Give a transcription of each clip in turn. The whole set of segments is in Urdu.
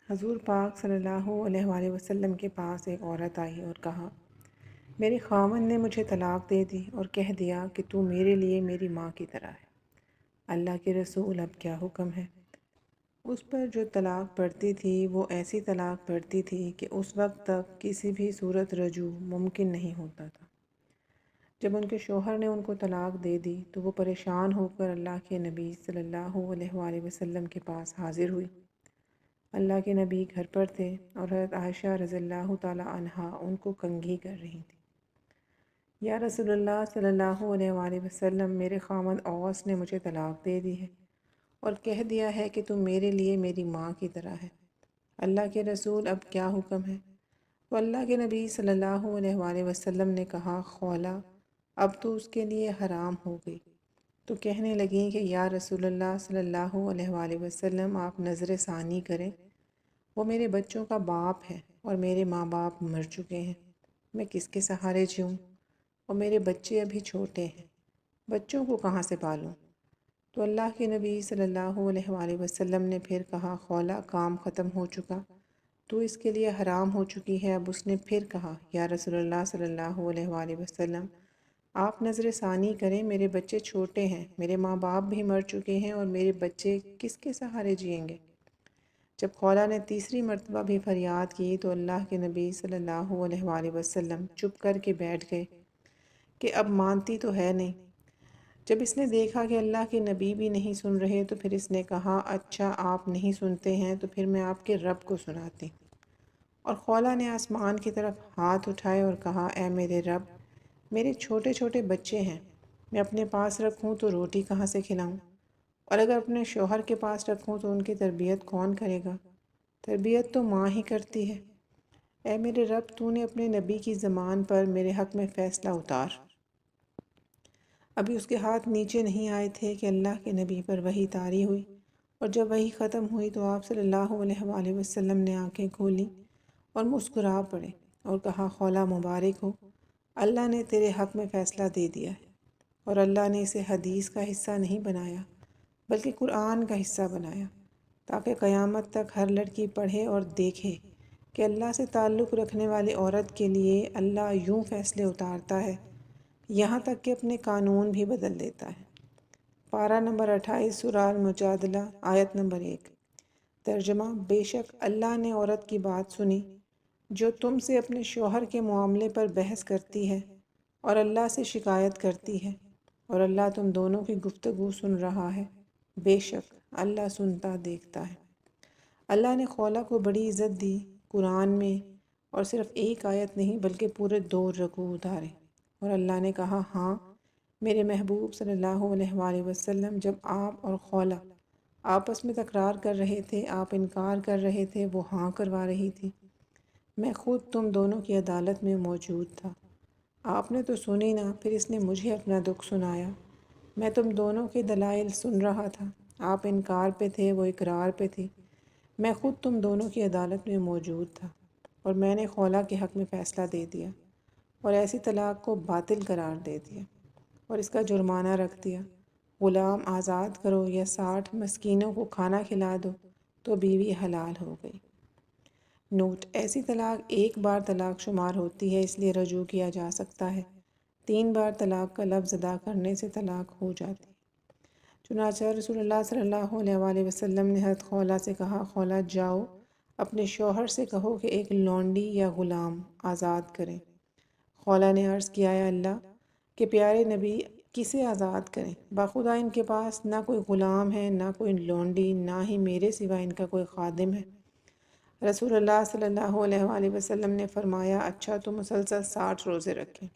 حضور پاک صلی اللہ علیہ وآلہ وسلم کے پاس ایک عورت آئی اور کہا، میرے خاوند نے مجھے طلاق دے دی اور کہہ دیا کہ تو میرے لیے میری ماں کی طرح ہے۔ اللہ کے رسول، اب کیا حکم ہے؟ اس پر جو طلاق پڑتی تھی وہ ایسی طلاق پڑتی تھی کہ اس وقت تک کسی بھی صورت رجوع ممکن نہیں ہوتا تھا۔ جب ان کے شوہر نے ان کو طلاق دے دی تو وہ پریشان ہو کر اللہ کے نبی صلی اللہ علیہ وآلہ وسلم کے پاس حاضر ہوئی۔ اللہ کے نبی گھر پر تھے اور حضرت عائشہ رضی اللہ تعالی عنہا ان کو کنگھی کر رہی تھی۔ یا رسول اللہ صلی اللہ علیہ وآلہ وسلم، میرے خاوند اوس نے مجھے طلاق دے دی ہے اور کہہ دیا ہے کہ تم میرے لیے میری ماں کی طرح ہے۔ اللہ کے رسول، اب کیا حکم ہے؟ تو اللہ کے نبی صلی اللہ علیہ وآلہ وسلم نے کہا، خولا اب تو اس کے لیے حرام ہو گئی۔ تو کہنے لگیں کہ یا رسول اللہ صلی اللہ علیہ وآلہ وسلم، آپ نظر ثانی کریں، وہ میرے بچوں کا باپ ہے اور میرے ماں باپ مر چکے ہیں، میں کس کے سہارے جیوں؟ اور میرے بچے ابھی چھوٹے ہیں، بچوں کو کہاں سے پالوں؟ تو اللہ کے نبی صلی اللہ علیہ وآلہ وسلم نے پھر کہا، خولا کام ختم ہو چکا، تو اس کے لیے حرام ہو چکی ہے۔ اب اس نے پھر کہا، یا رسول اللہ صلی اللہ علیہ وآلہ وسلم، آپ نظر ثانی کریں، میرے بچے چھوٹے ہیں، میرے ماں باپ بھی مر چکے ہیں اور میرے بچے کس کے سہارے جئیں گے؟ جب خولا نے تیسری مرتبہ بھی فریاد کی تو اللہ کے نبی صلی اللہ علیہ وآلہ وسلم چپ کر کے بیٹھ گئے کہ اب مانتی تو ہے نہیں۔ جب اس نے دیکھا کہ اللہ کے نبی بھی نہیں سن رہے تو پھر اس نے کہا، اچھا آپ نہیں سنتے ہیں تو پھر میں آپ کے رب کو سناتی۔ اور خولا نے آسمان کی طرف ہاتھ اٹھائے اور کہا، اے میرے رب، میرے چھوٹے چھوٹے بچے ہیں، میں اپنے پاس رکھوں تو روٹی کہاں سے کھلاؤں؟ اور اگر اپنے شوہر کے پاس رکھوں تو ان کی تربیت کون کرے گا؟ تربیت تو ماں ہی کرتی ہے۔ اے میرے رب، تو نے اپنے نبی کی زبان پر میرے حق میں فیصلہ اتار۔ ابھی اس کے ہاتھ نیچے نہیں آئے تھے کہ اللہ کے نبی پر وحی طاری ہوئی، اور جب وحی ختم ہوئی تو آپ صلی اللہ علیہ وآلہ وسلم نے آنکھیں کھولیں اور مسکرا پڑے اور کہا، خولا مبارک ہو، اللہ نے تیرے حق میں فیصلہ دے دیا ہے، اور اللہ نے اسے حدیث کا حصہ نہیں بنایا بلکہ قرآن کا حصہ بنایا، تاکہ قیامت تک ہر لڑکی پڑھے اور دیکھے کہ اللہ سے تعلق رکھنے والی عورت کے لیے اللہ یوں فیصلے اتارتا ہے، یہاں تک کہ اپنے قانون بھی بدل دیتا ہے۔ پارہ نمبر 28 سورہ المجادلہ، آیت نمبر 1۔ ترجمہ، بے شک اللہ نے عورت کی بات سنی جو تم سے اپنے شوہر کے معاملے پر بحث کرتی ہے اور اللہ سے شکایت کرتی ہے، اور اللہ تم دونوں کی گفتگو سن رہا ہے، بے شک اللہ سنتا دیکھتا ہے۔ اللہ نے خولا کو بڑی عزت دی قرآن میں، اور صرف ایک آیت نہیں بلکہ پورے 2 رکوع اتارے، اور اللہ نے کہا، ہاں میرے محبوب صلی اللہ علیہ وآلہ وسلم، جب آپ اور خولا آپس میں تکرار کر رہے تھے، آپ انکار کر رہے تھے، وہ ہاں کروا رہی تھی، میں خود تم دونوں کی عدالت میں موجود تھا، آپ نے تو سنی نہ، پھر اس نے مجھے اپنا دکھ سنایا، میں تم دونوں کے دلائل سن رہا تھا، آپ انکار پہ تھے، وہ اقرار پہ تھی، میں خود تم دونوں کی عدالت میں موجود تھا، اور میں نے خولا کے حق میں فیصلہ دے دیا اور ایسی طلاق کو باطل قرار دے دیا اور اس کا جرمانہ رکھ دیا، غلام آزاد کرو یا 60 مسکینوں کو کھانا کھلا دو تو بیوی حلال ہو گئی۔ نوٹ: ایسی طلاق ایک بار طلاق شمار ہوتی ہے، اس لیے رجوع کیا جا سکتا ہے، 3 بار طلاق کا لفظ ادا کرنے سے طلاق ہو جاتی ہے۔ چنانچہ رسول اللہ صلی اللہ علیہ وآلہ وسلم نے حضرت خولا سے کہا، خولا جاؤ اپنے شوہر سے کہو کہ ایک لونڈی یا غلام آزاد کریں۔ خولا نے عرض کیا، اے اللہ کہ پیارے نبی، کسے آزاد کریں؟ باخدا ان کے پاس نہ کوئی غلام ہے، نہ کوئی لونڈی، نہ ہی میرے سوا ان کا کوئی خادم ہے۔ رسول اللہ صلی اللہ علیہ وآلہ وسلم نے فرمایا، اچھا تو مسلسل 60 روزے رکھیں۔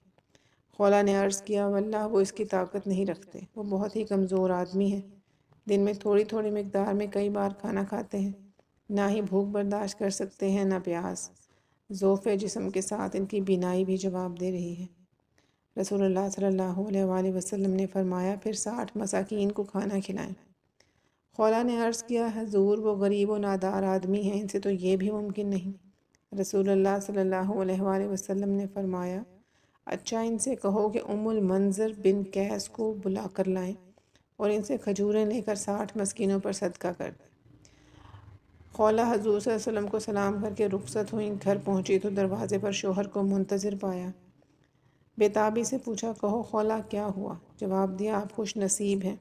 خولا نے عرض کیا، واللہ وہ اس کی طاقت نہیں رکھتے، وہ بہت ہی کمزور آدمی ہیں، دن میں تھوڑی تھوڑی مقدار میں کئی بار کھانا کھاتے ہیں، نہ ہی بھوک برداشت کر سکتے ہیں نہ پیاس، ضعف جسم کے ساتھ ان کی بینائی بھی جواب دے رہی ہے۔ رسول اللہ صلی اللہ علیہ وآلہ وسلم نے فرمایا، پھر 60 مساکین کو کھانا کھلائیں۔ خولا نے عرض کیا، حضور وہ غریب و نادار آدمی ہیں، ان سے تو یہ بھی ممکن نہیں۔ رسول اللہ صلی اللہ علیہ وآلہ وسلم نے فرمایا، اچھا ان سے کہو کہ ام المنذر بن قیس کو بلا کر لائیں اور ان سے کھجوریں لے کر 60 مسکینوں پر صدقہ کر دیں۔ خولہ حضور صلی اللہ علیہ وسلم کو سلام کر کے رخصت ہوئیں۔ گھر پہنچی تو دروازے پر شوہر کو منتظر پایا۔ بےتابی سے پوچھا، کہو خولہ کیا ہوا؟ جواب دیا، آپ خوش نصیب ہیں،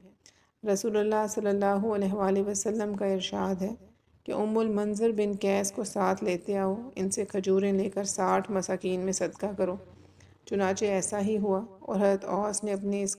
رسول اللہ صلی اللہ علیہ وآلہ وسلم کا ارشاد ہے کہ ام المنذر بن قیس کو ساتھ لیتے آؤ، ان سے کھجوریں لے کر 60 مساکین میں صدقہ کرو۔ چنانچہ ایسا ہی ہوا اور حضرت اوس نے اپنے اس